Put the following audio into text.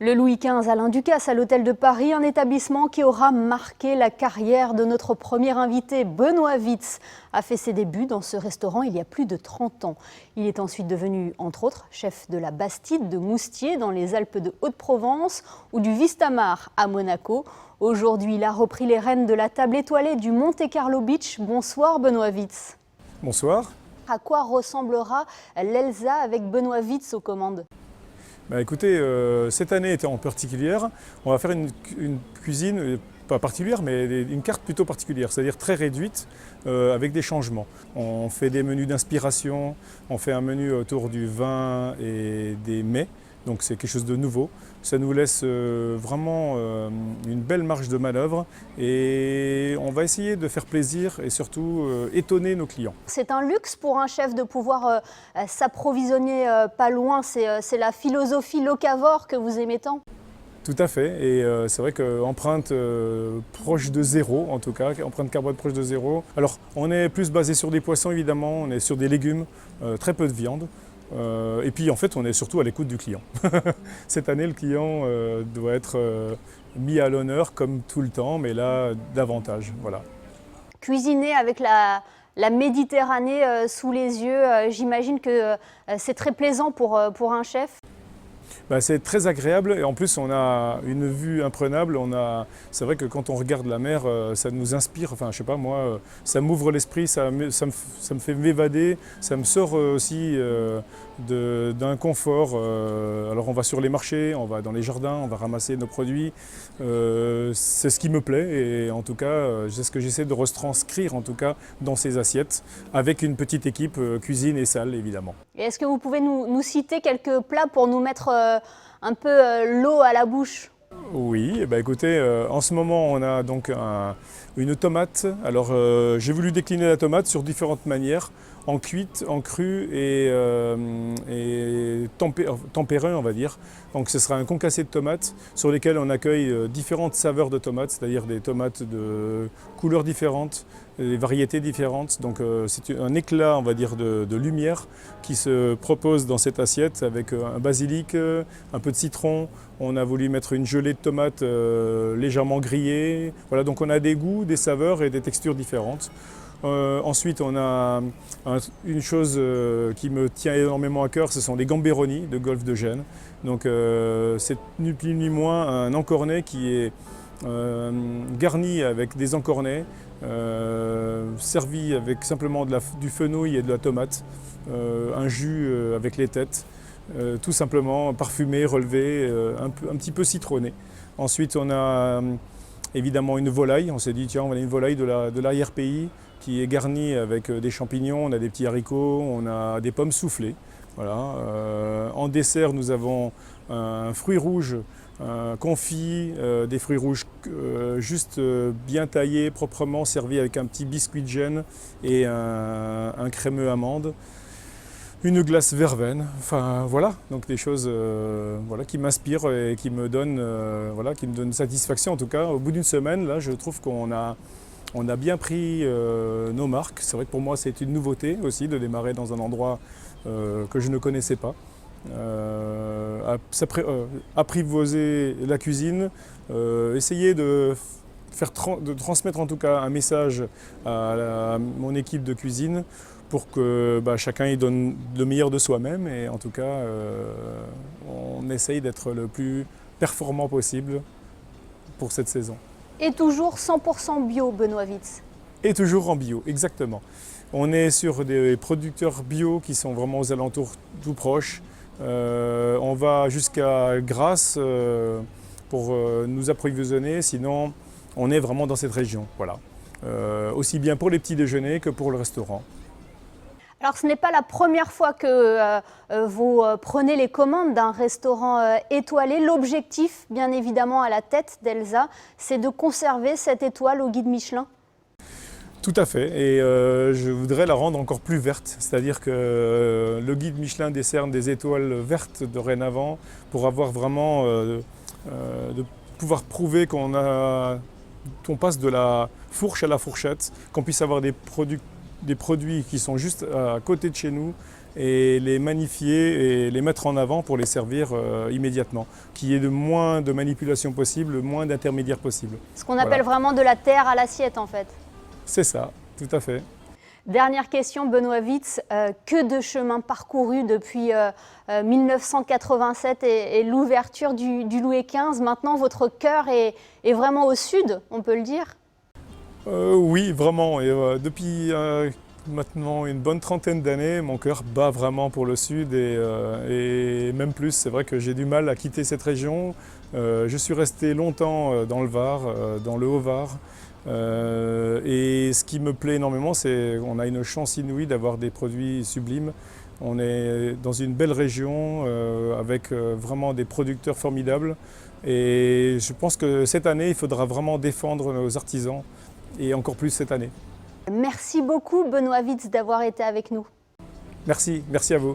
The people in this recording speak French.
Le Louis XV Alain Ducasse à l'Hôtel de Paris, un établissement qui aura marqué la carrière de notre premier invité. Benoît Witz a fait ses débuts dans ce restaurant il y a plus de 30 ans. Il est ensuite devenu, entre autres, chef de la Bastide de Moustier dans les Alpes de Haute-Provence ou du Vistamar à Monaco. Aujourd'hui, il a repris les rênes de la table étoilée du Monte Carlo Beach. Bonsoir Benoît Witz. Bonsoir. À quoi ressemblera l'Elsa avec Benoît Witz aux commandes ? Écoutez, cette année étant particulière, on va faire une cuisine, pas particulière, mais une carte plutôt particulière, c'est-à-dire très réduite, avec des changements. On fait des menus d'inspiration, on fait un menu autour du vin et des mets, donc c'est quelque chose de nouveau. Ça nous laisse vraiment une belle marge de manœuvre et on va essayer de faire plaisir et surtout étonner nos clients. C'est un luxe pour un chef de pouvoir s'approvisionner pas loin, c'est la philosophie locavore que vous aimez tant. Tout à fait, et c'est vrai qu'empreinte proche de zéro, en tout cas, empreinte carbone proche de zéro. Alors on est plus basé sur des poissons évidemment, on est sur des légumes, très peu de viande. Et puis en fait on est surtout à l'écoute du client. Cette année le client doit être mis à l'honneur comme tout le temps, mais là davantage. Voilà. Cuisiner avec la Méditerranée sous les yeux, j'imagine que c'est très plaisant pour un chef. C'est très agréable et en plus on a une vue imprenable. C'est vrai que quand on regarde la mer, ça nous inspire, enfin je sais pas moi, ça m'ouvre l'esprit, ça me fait m'évader, ça me sort aussi d'un confort. Alors on va sur les marchés, on va dans les jardins, on va ramasser nos produits. C'est ce qui me plaît et en tout cas c'est ce que j'essaie de retranscrire en tout cas dans ces assiettes avec une petite équipe cuisine et salle évidemment. Et est-ce que vous pouvez nous citer quelques plats pour nous mettre un peu l'eau à la bouche ? Oui, écoutez, en ce moment on a donc une tomate. Alors j'ai voulu décliner la tomate sur différentes manières, en cuite, en crue et tempérée on va dire. Donc ce sera un concassé de tomates sur lesquels on accueille différentes saveurs de tomates, c'est-à-dire des tomates de couleurs différentes, des variétés différentes. Donc c'est un éclat on va dire de lumière qui se propose dans cette assiette avec un basilic, un peu de citron. On a voulu mettre une gelée de tomates légèrement grillée. Voilà, donc on a des goûts, des saveurs et des textures différentes. Ensuite, on a une chose qui me tient énormément à cœur, ce sont les gamberoni de Golfe de Gênes. Donc c'est ni plus ni moins un encornet qui est garni avec des encornets, servi avec simplement du fenouil et de la tomate, un jus avec les têtes. Tout simplement parfumé, relevé, un petit peu citronné. Ensuite, on a évidemment une volaille. On s'est dit, tiens, on a une volaille de l'arrière-pays qui est garnie avec des champignons, on a des petits haricots, on a des pommes soufflées. Voilà. En dessert, nous avons un fruit rouge confit, des fruits rouges juste bien taillés, proprement servis avec un petit biscuit de gêne et un crémeux amande. Une glace verveine, enfin voilà, donc des choses voilà, qui m'inspirent et qui me donnent satisfaction en tout cas. Au bout d'une semaine, là, je trouve qu'on a bien pris nos marques. C'est vrai que pour moi, c'est une nouveauté aussi de démarrer dans un endroit que je ne connaissais pas. Apprivoiser la cuisine, essayer de transmettre en tout cas un message à mon équipe de cuisine pour que chacun y donne le meilleur de soi-même et en tout cas on essaye d'être le plus performant possible pour cette saison. Et toujours 100% bio, Benoît Witz. Et toujours en bio, exactement. On est sur des producteurs bio qui sont vraiment aux alentours tout proches. On va jusqu'à Grasse pour nous approvisionner, sinon on est vraiment dans cette région. Voilà. Aussi bien pour les petits déjeuners que pour le restaurant. Alors ce n'est pas la première fois que vous prenez les commandes d'un restaurant étoilé. L'objectif, bien évidemment, à la tête d'Elsa, c'est de conserver cette étoile au guide Michelin. Tout à fait, et je voudrais la rendre encore plus verte, c'est-à-dire que le guide Michelin décerne des étoiles vertes dorénavant pour avoir vraiment de pouvoir prouver qu'on passe de la fourche à la fourchette, qu'on puisse avoir des produits qui sont juste à côté de chez nous et les magnifier et les mettre en avant pour les servir immédiatement. Qu'il y ait le moins de manipulation possible, le moins d'intermédiaires possible. Ce qu'on appelle vraiment de la terre à l'assiette en fait. C'est ça, tout à fait. Dernière question, Benoît Witz, que de chemin parcouru depuis 1987 et l'ouverture du Louis XV. Maintenant, votre cœur est vraiment au sud, on peut le dire? Oui, vraiment. Et, depuis maintenant une bonne trentaine d'années, mon cœur bat vraiment pour le sud et même plus. C'est vrai que j'ai du mal à quitter cette région. Je suis resté longtemps dans le Var, dans le Haut-Var. Et ce qui me plaît énormément, c'est qu'on a une chance inouïe d'avoir des produits sublimes. On est dans une belle région avec vraiment des producteurs formidables. Et je pense que cette année, il faudra vraiment défendre nos artisans et encore plus cette année. Merci beaucoup Benoît Witz d'avoir été avec nous. Merci à vous.